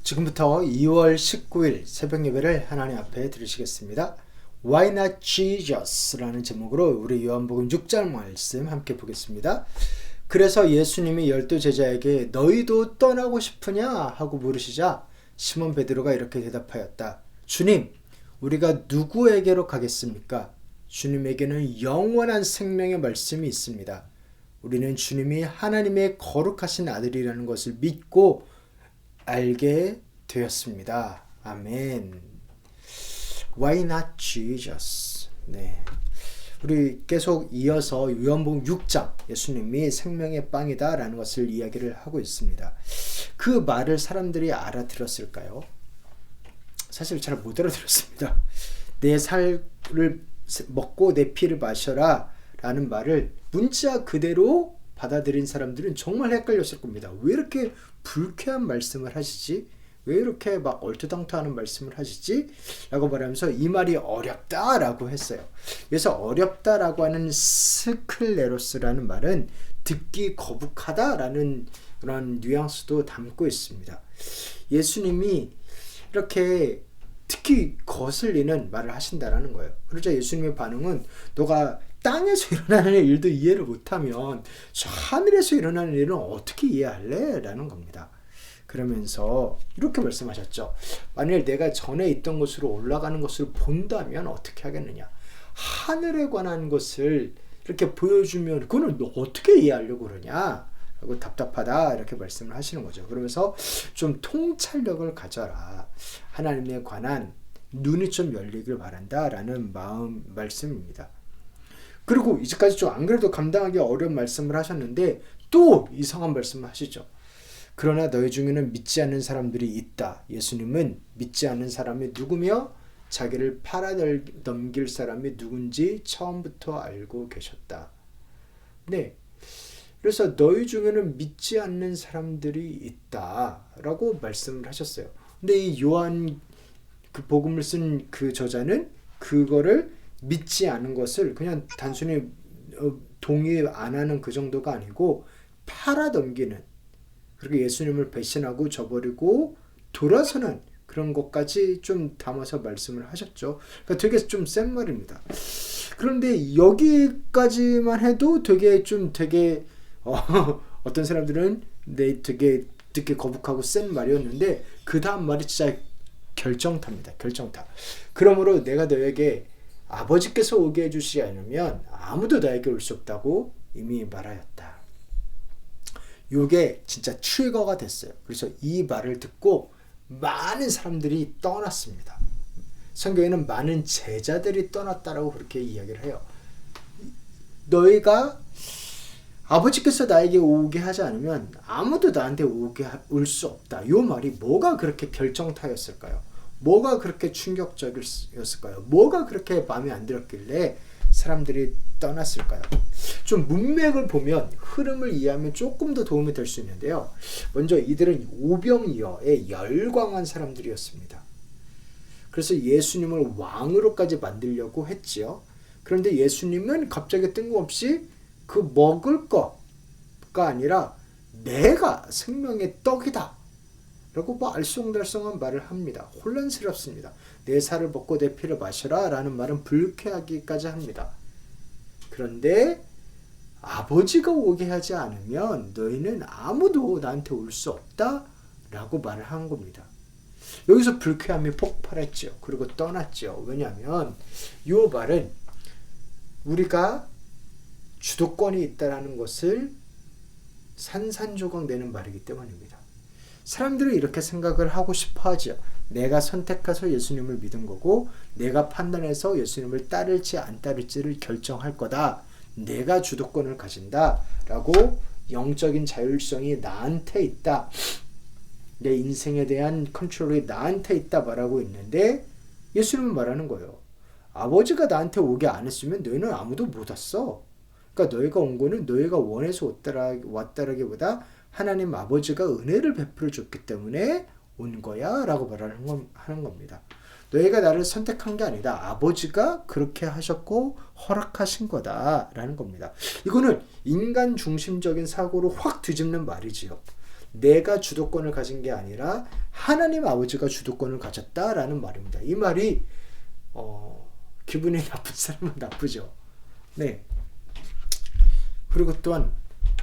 지금부터 2월 19일 새벽 예배를 하나님 앞에 들으시겠습니다. Why not Jesus? 라는 제목으로 우리 요한복음 6장 말씀 함께 보겠습니다. 그래서 예수님이 12 제자에게 너희도 떠나고 싶으냐? 하고 물으시자 시몬 베드로가 이렇게 대답하였다. 주님, 우리가 누구에게로 가겠습니까? 주님에게는 영원한 생명의 말씀이 있습니다. 우리는 주님이 하나님의 거룩하신 아들이라는 것을 믿고 알게 되었습니다. 아멘. Why not Jesus? 네. 우리 계속 이어서 요한복음 6장 예수님이 생명의 빵이다 라는 것을 이야기를 하고 있습니다. 그 말을 사람들이 알아들었을까요? 사실 잘 못 알아들었습니다. 내 살을 먹고 내 피를 마셔라 라는 말을 문자 그대로 받아들인 사람들은 정말 헷갈렸을 겁니다. 왜 이렇게 불쾌한 말씀을 하시지? 왜 이렇게 막 얼토당토하는 말씀을 하시지? 라고 말하면서 이 말이 어렵다라고 했어요. 그래서 어렵다라고 하는 스클레로스라는 말은 듣기 거북하다라는 그런 뉘앙스도 담고 있습니다. 예수님이 이렇게 듣기 거슬리는 말을 하신다라는 거예요. 그러자 예수님의 반응은 너가 땅에서 일어나는 일도 이해를 못하면 저 하늘에서 일어나는 일은 어떻게 이해할래? 라는 겁니다. 그러면서 이렇게 말씀하셨죠. 만일 내가 전에 있던 곳으로 올라가는 것을 본다면 어떻게 하겠느냐? 하늘에 관한 것을 이렇게 보여주면 그거는 너 어떻게 이해하려고 그러냐? 라고 답답하다 이렇게 말씀을 하시는 거죠. 그러면서 좀 통찰력을 가져라. 하나님에 관한 눈이 좀 열리길 바란다 라는 말씀입니다. 그리고 이제까지 좀 안 그래도 감당하기 어려운 말씀을 하셨는데 또 이상한 말씀을 하시죠. 그러나 너희 중에는 믿지 않는 사람들이 있다. 예수님은 믿지 않는 사람이 누구며 자기를 팔아넘길 사람이 누군지 처음부터 알고 계셨다. 네. 그래서 너희 중에는 믿지 않는 사람들이 있다라고 말씀을 하셨어요. 근데 이 요한 그 복음을 쓴 그 저자는 그거를 믿지 않은 것을 그냥 단순히 동의 안 하는 그 정도가 아니고 팔아넘기는, 그리고 예수님을 배신하고 저버리고 돌아서는 그런 것까지 좀 담아서 말씀을 하셨죠. 그러니까 되게 좀 센 말입니다. 그런데 여기까지만 해도 되게 어떤 사람들은 되게 듣기 거북하고 센 말이었는데 그 다음 말이 진짜 결정타입니다. 결정타. 그러므로 내가 너에게 아버지께서 오게 해주시지 않으면 아무도 나에게 올 수 없다고 이미 말하였다. 이게 진짜 트리거가 됐어요. 그래서 이 말을 듣고 많은 사람들이 떠났습니다. 성경에는 많은 제자들이 떠났다라고 그렇게 이야기를 해요. 너희가 아버지께서 나에게 오게 하지 않으면 아무도 나한테 올 수 없다. 이 말이 뭐가 그렇게 결정타였을까요? 뭐가 그렇게 충격적이었을까요? 뭐가 그렇게 마음에 안 들었길래 사람들이 떠났을까요? 좀 문맥을 보면 흐름을 이해하면 조금 더 도움이 될 수 있는데요. 먼저 이들은 오병이어에 열광한 사람들이었습니다. 그래서 예수님을 왕으로까지 만들려고 했지요. 그런데 예수님은 갑자기 뜬금없이 그 먹을 거가 아니라 내가 생명의 떡이다 라고 알쏭달쏭한 말을 합니다. 혼란스럽습니다. 내 살을 먹고 내 피를 마셔라 라는 말은 불쾌하기까지 합니다. 그런데 아버지가 오게 하지 않으면 너희는 아무도 나한테 올 수 없다 라고 말을 한 겁니다. 여기서 불쾌함이 폭발했죠. 그리고 떠났죠. 왜냐하면 이 말은 우리가 주도권이 있다는 것을 산산조각 내는 말이기 때문입니다. 사람들은 이렇게 생각을 하고 싶어 하죠. 내가 선택해서 예수님을 믿은 거고 내가 판단해서 예수님을 따를지 안 따를지를 결정할 거다. 내가 주도권을 가진다 라고 영적인 자율성이 나한테 있다. 내 인생에 대한 컨트롤이 나한테 있다 말하고 있는데 예수님은 말하는 거예요. 아버지가 나한테 오게 안 했으면 너희는 아무도 못 왔어. 그러니까 너희가 온 거는 너희가 원해서 왔다라기보다 하나님 아버지가 은혜를 베풀어 줬기 때문에 온 거야 라고 하는 겁니다. 너희가 나를 선택한 게 아니다. 아버지가 그렇게 하셨고 허락하신 거다 라는 겁니다. 이거는 인간 중심적인 사고로 확 뒤집는 말이지요. 내가 주도권을 가진 게 아니라 하나님 아버지가 주도권을 가졌다라는 말입니다. 이 말이 기분이 나쁜 사람은 나쁘죠. 네. 그리고 또한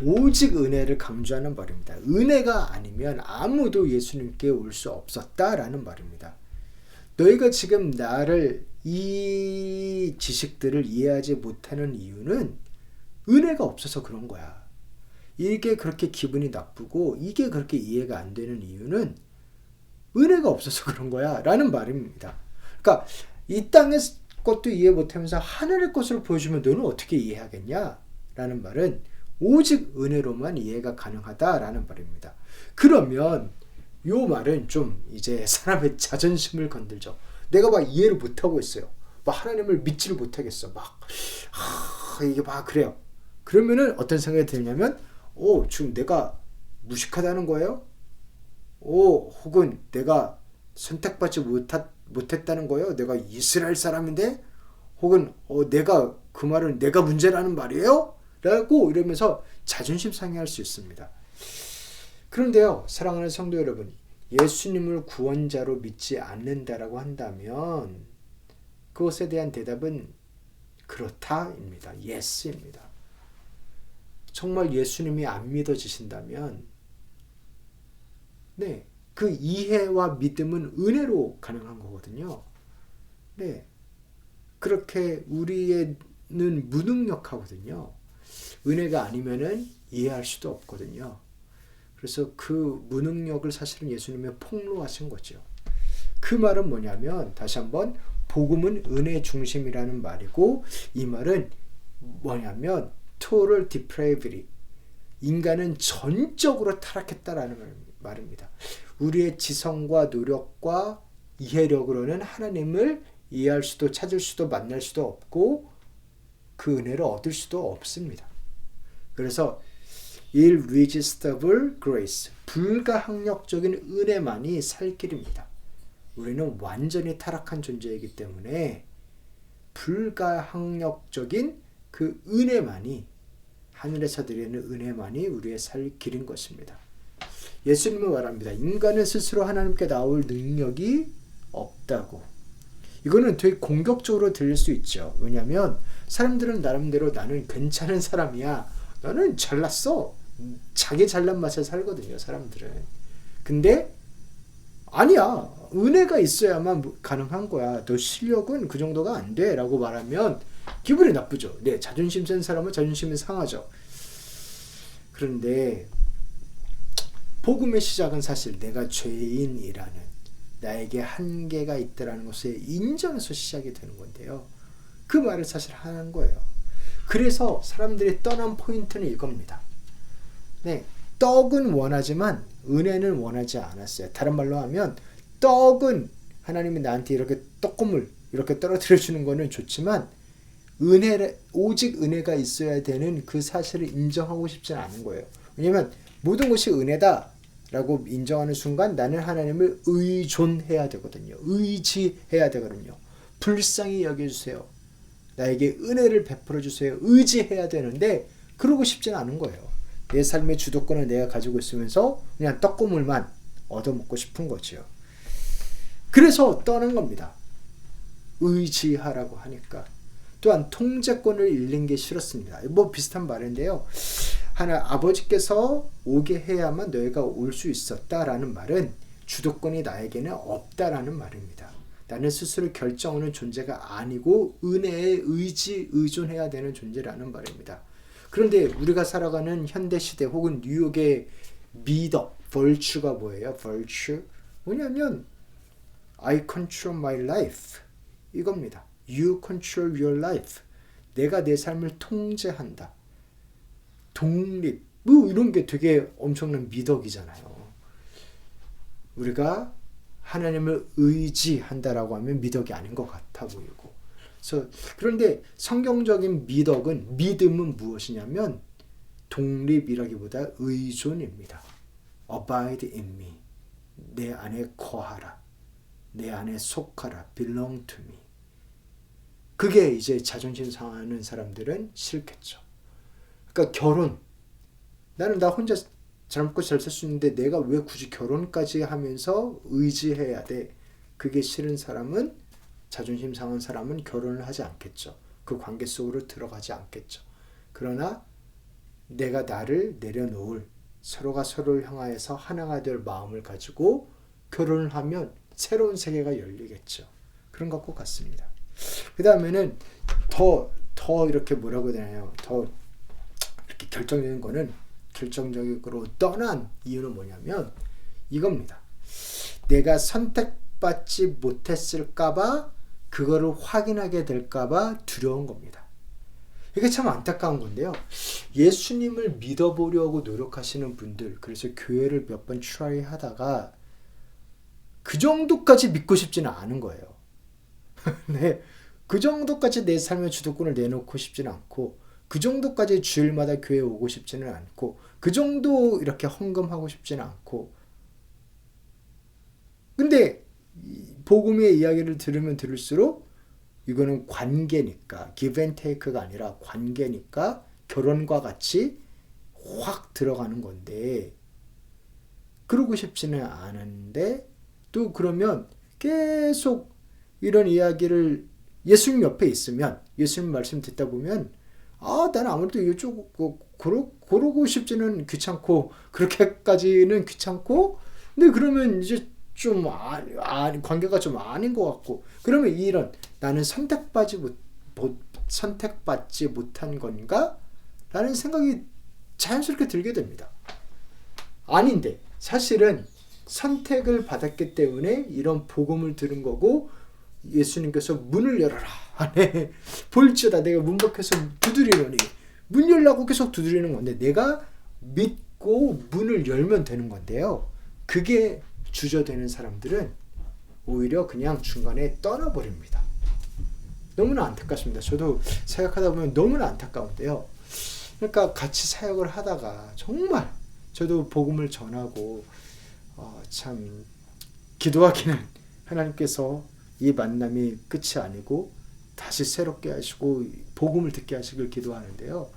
오직 은혜를 강조하는 말입니다. 은혜가 아니면 아무도 예수님께 올 수 없었다라는 말입니다. 너희가 지금 나를 이 지식들을 이해하지 못하는 이유는 은혜가 없어서 그런 거야. 이게 그렇게 기분이 나쁘고 이게 그렇게 이해가 안 되는 이유는 은혜가 없어서 그런 거야 라는 말입니다. 그러니까 이 땅의 것도 이해 못하면서 하늘의 것을 보여주면 너는 어떻게 이해하겠냐 라는 말은 오직 은혜로만 이해가 가능하다라는 말입니다. 그러면 이 말은 좀 이제 사람의 자존심을 건들죠. 내가 막 이해를 못하고 있어요. 막 하나님을 믿지를 못하겠어. 이게 막 그래요. 그러면은 어떤 생각이 들냐면 지금 내가 무식하다는 거예요? 혹은 내가 선택받지 못했다는 거예요? 내가 이스라엘 사람인데? 혹은 내가 그 말은 내가 문제라는 말이에요? 라고 이러면서 자존심 상해할 수 있습니다. 그런데요, 사랑하는 성도 여러분, 예수님을 구원자로 믿지 않는다라고 한다면 그것에 대한 대답은 그렇다입니다. Yes입니다. 정말 예수님이 안 믿어지신다면 네, 그 이해와 믿음은 은혜로 가능한 거거든요. 네, 그렇게 우리는 무능력하거든요. 은혜가 아니면은 이해할 수도 없거든요. 그래서 그 무능력을 사실은 예수님이 폭로하신 거죠. 그 말은 뭐냐면 다시 한번 복음은 은혜 중심이라는 말이고 이 말은 뭐냐면 total depravity 인간은 전적으로 타락했다라는 말입니다. 우리의 지성과 노력과 이해력으로는 하나님을 이해할 수도 찾을 수도 만날 수도 없고 그 은혜를 얻을 수도 없습니다. 그래서 irresistible grace, 불가항력적인 은혜만이 살 길입니다. 우리는 완전히 타락한 존재이기 때문에 불가항력적인 그 은혜만이 하늘에서 드리는 은혜만이 우리의 살 길인 것입니다. 예수님은 말합니다. 인간은 스스로 하나님께 나올 능력이 없다고. 이거는 되게 공격적으로 들릴 수 있죠. 왜냐하면 사람들은 나름대로 나는 괜찮은 사람이야. 나는 잘났어. 자기 잘난 맛에 살거든요. 사람들은. 근데 아니야. 은혜가 있어야만 가능한 거야. 너 실력은 그 정도가 안 돼. 라고 말하면 기분이 나쁘죠. 네, 자존심 센 사람은 자존심이 상하죠. 그런데 복음의 시작은 사실 내가 죄인이라는 나에게 한계가 있다라는 것을 인정해서 시작이 되는 건데요. 그 말을 사실 하는 거예요. 그래서 사람들이 떠난 포인트는 이겁니다. 네, 떡은 원하지만 은혜는 원하지 않았어요. 다른 말로 하면 떡은 하나님이 나한테 이렇게 떡고물 이렇게 떨어뜨려 주는 거는 좋지만 오직 은혜가 있어야 되는 그 사실을 인정하고 싶지는 않은 거예요. 왜냐하면 모든 것이 은혜다라고 인정하는 순간 나는 하나님을 의존해야 되거든요. 의지해야 되거든요. 불쌍히 여겨주세요. 나에게 은혜를 베풀어 주세요. 의지해야 되는데 그러고 싶지는 않은 거예요. 내 삶의 주도권을 내가 가지고 있으면서 그냥 떡고물만 얻어먹고 싶은 거죠. 그래서 떠난 겁니다. 의지하라고 하니까. 또한 통제권을 잃는 게 싫었습니다. 뭐 비슷한 말인데요. 아버지께서 오게 해야만 너희가 올 수 있었다라는 말은 주도권이 나에게는 없다라는 말입니다. 나는 스스로 결정하는 존재가 아니고 은혜에 의존해야 되는 존재라는 말입니다. 그런데 우리가 살아가는 현대시대 혹은 뉴욕의 미덕, virtue가 뭐예요? virtue? 뭐냐면 I control my life 이겁니다. You control your life. 내가 내 삶을 통제한다. 독립, 뭐 이런 게 되게 엄청난 미덕이잖아요. 우리가 하나님을 의지한다라고 하면 미덕이 아닌 것 같아 보이고. 그런데 성경적인 믿음은 무엇이냐면 독립이라기보다 의존입니다. Abide in me. 내 안에 거하라. 내 안에 속하라. Belong to me. 그게 이제 자존심 상하는 사람들은 싫겠죠. 그러니까 결혼. 나는 나 혼자 잘 먹고 잘 살 수 있는데 내가 왜 굳이 결혼까지 하면서 의지해야 돼? 그게 싫은 사람은, 자존심 상한 사람은 결혼을 하지 않겠죠. 그 관계 속으로 들어가지 않겠죠. 그러나 내가 나를 내려놓을, 서로가 서로를 향하여서 하나가 될 마음을 가지고 결혼을 하면 새로운 세계가 열리겠죠. 그런 것 같습니다. 그 다음에는 더 이렇게 뭐라고 해야 되나요? 더 이렇게 결정적으로 떠난 이유는 뭐냐면 이겁니다. 내가 선택받지 못했을까봐, 그거를 확인하게 될까봐 두려운 겁니다. 이게 참 안타까운 건데요. 예수님을 믿어보려고 노력하시는 분들, 그래서 교회를 몇 번 트라이 하다가 그 정도까지 믿고 싶지는 않은 거예요. 네, 그 정도까지 내 삶의 주도권을 내놓고 싶지는 않고, 그 정도까지 주일마다 교회에 오고 싶지는 않고, 그 정도 이렇게 헌금하고 싶지는 않고. 근데 복음의 이야기를 들으면 들을수록 이거는 관계니까, give and take가 아니라 관계니까 결혼과 같이 확 들어가는 건데, 그러고 싶지는 않은데, 또 그러면 계속 이런 이야기를 예수님 옆에 있으면, 예수님 말씀 듣다 보면, 나는 아무래도 이쪽 고르고 싶지는 귀찮고, 그렇게까지는 귀찮고, 근데 그러면 이제 좀 관계가 좀 아닌 것 같고, 그러면 이런 나는 선택받지 못한 건가? 라는 생각이 자연스럽게 들게 됩니다. 아닌데 사실은 선택을 받았기 때문에 이런 복음을 들은 거고, 예수님께서 문을 열어라. 네. 볼지어다 내가 문 밖에서 두드리노니. 문 열라고 계속 두드리는 건데 내가 믿고 문을 열면 되는 건데요. 그게 주저되는 사람들은 오히려 그냥 중간에 떠나버립니다. 너무나 안타깝습니다. 저도 사역하다 보면 너무나 안타까운데요. 그러니까 같이 사역을 하다가 정말 저도 복음을 전하고 참 기도하기는 하나님께서 이 만남이 끝이 아니고 다시 새롭게 하시고 복음을 듣게 하시길 기도하는데요.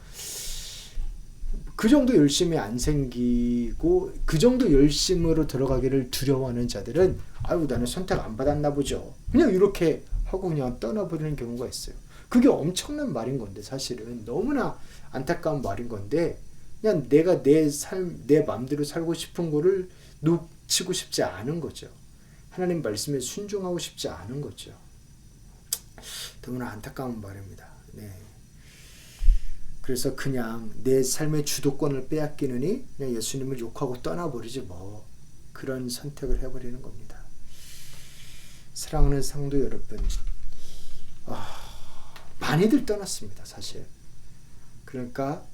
그 정도 열심이 안 생기고 그 정도 열심으로 들어가기를 두려워하는 자들은 아유 나는 선택 안 받았나 보죠. 그냥 이렇게 하고 그냥 떠나버리는 경우가 있어요. 그게 엄청난 말인 건데 사실은 너무나 안타까운 말인 건데 그냥 내가 내 마음대로 살고 싶은 거를 놓치고 싶지 않은 거죠. 하나님 말씀에 순종하고 싶지 않은 거죠. 너무나 안타까운 말입니다. 네. 그래서 그냥 내 삶의 주도권을 빼앗기느니 그냥 예수님을 욕하고 떠나버리지 뭐. 그런 선택을 해버리는 겁니다. 사랑하는 성도 여러분, 많이들 떠났습니다. 사실. 그러니까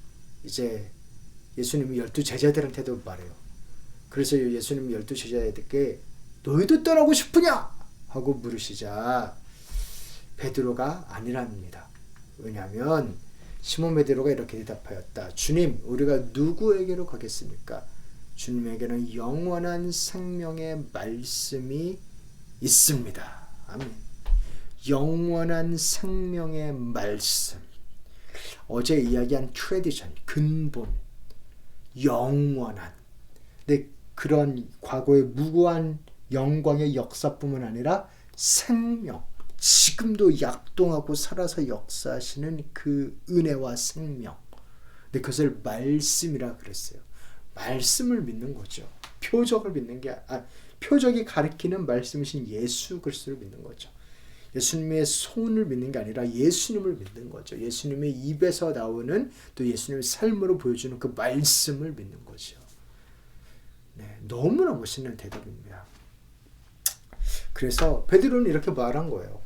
이제 예수님이 12제자들한테도 말해요. 그래서 예수님이 12제자들에게 너희도 떠나고 싶으냐? 하고 물으시자 베드로가 아니랍니다. 왜냐하면 시몬 베드로가 이렇게 대답하였다. 주님, 우리가 누구에게로 가겠습니까? 주님에게는 영원한 생명의 말씀이 있습니다. 아멘. 영원한 생명의 말씀. 어제 이야기한 트레디션, 근본, 영원한. 근데 그런 과거의 무고한 영광의 역사뿐만 아니라 생명, 지금도 약동하고 살아서 역사하시는 그 은혜와 생명. 근데 그것을 말씀이라 그랬어요. 말씀을 믿는 거죠. 표적을 믿는 게 표적이 가리키는 말씀이신 예수 그리스도를 믿는 거죠. 예수님의 손을 믿는 게 아니라 예수님을 믿는 거죠. 예수님의 입에서 나오는 또 예수님의 삶으로 보여주는 그 말씀을 믿는 거죠. 네, 너무나 멋있는 대답입니다. 그래서 베드로는 이렇게 말한 거예요.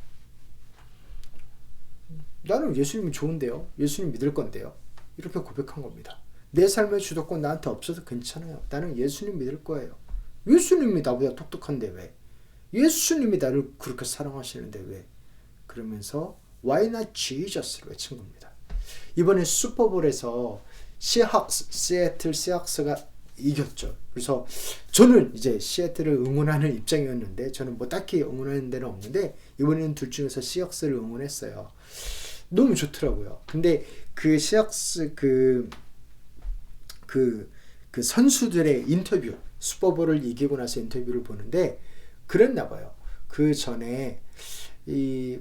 나는 예수님이 좋은데요. 예수님 믿을 건데요. 이렇게 고백한 겁니다. 내 삶의 주도권 나한테 없어도 괜찮아요. 나는 예수님 믿을 거예요. 예수님이 나보다 똑똑한데 왜? 예수님이 나를 그렇게 사랑하시는데 왜? 그러면서 Why not Jesus를 외친 겁니다. 이번에 슈퍼볼에서 시애틀 시학스가 이겼죠. 그래서 저는 이제 시애틀을 응원하는 입장이었는데 저는 뭐 딱히 응원하는 데는 없는데 이번에는 둘 중에서 시학스를 응원했어요. 너무 좋더라고요. 근데 그 시학스 그 그 선수들의 인터뷰, 슈퍼볼을 이기고 나서 인터뷰를 보는데 그랬나 봐요. 그 전에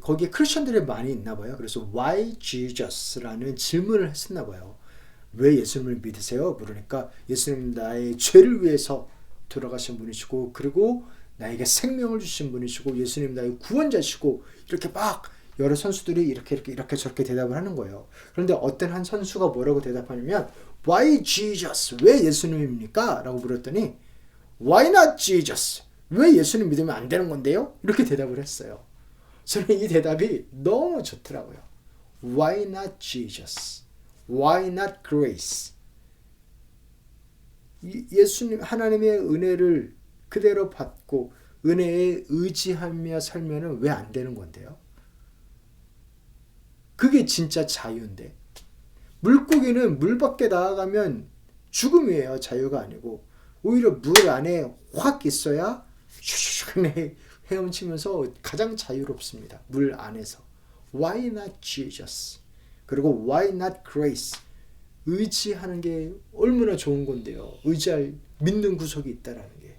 거기에 크리스천들이 많이 있나 봐요. 그래서 Why Jesus라는 질문을 했었나 봐요. 왜 예수님을 믿으세요? 그러니까 예수님 나의 죄를 위해서 돌아가신 분이시고 그리고 나에게 생명을 주신 분이시고 예수님 나의 구원자시고 이렇게 막 여러 선수들이 이렇게 저렇게 대답을 하는 거예요. 그런데 어떤 한 선수가 뭐라고 대답하냐면 Why Jesus? 왜 예수님입니까? 라고 물었더니 Why not Jesus? 왜 예수님 믿으면 안 되는 건데요? 이렇게 대답을 했어요. 저는 이 대답이 너무 좋더라고요. Why not Jesus? Why not grace? 예수님 하나님의 은혜를 그대로 받고 은혜에 의지하며 살면은 왜 안 되는 건데요? 그게 진짜 자유인데. 물고기는 물 밖에 나아가면 죽음이에요. 자유가 아니고. 오히려 물 안에 확 있어야 슉슉 헤엄치면서 가장 자유롭습니다. 물 안에서. Why not Jesus? 그리고 Why not grace? 의지하는 게 얼마나 좋은 건데요. 의지할 믿는 구석이 있다라는 게.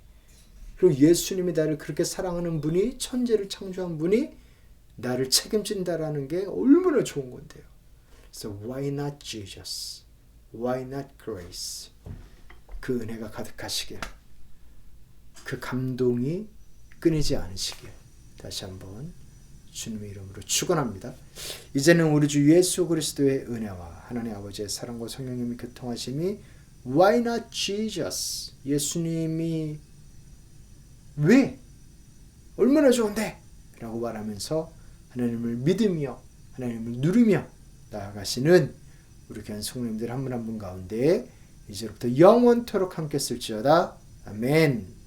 그리고 예수님이 나를 그렇게 사랑하는 분이 천지를 창조한 분이 나를 책임진다라는 게 얼마나 좋은 건데요. 그래서 Why not Jesus? Why not grace? 그 은혜가 가득하시길, 그 감동이 끊이지 않으시길 다시 한번 주님의 이름으로 축원합니다. 이제는 우리 주 예수 그리스도의 은혜와 하나님 아버지의 사랑과 성령님의 교통하심이 Why not Jesus? 예수님이 왜? 얼마나 좋은데? 라고 말하면서 하나님을 믿으며 하나님을 누리며 나아가시는 우리 귀한 성도님들 한 분 한 분 가운데 이제부터 영원토록 함께 쓸지어다. 아멘.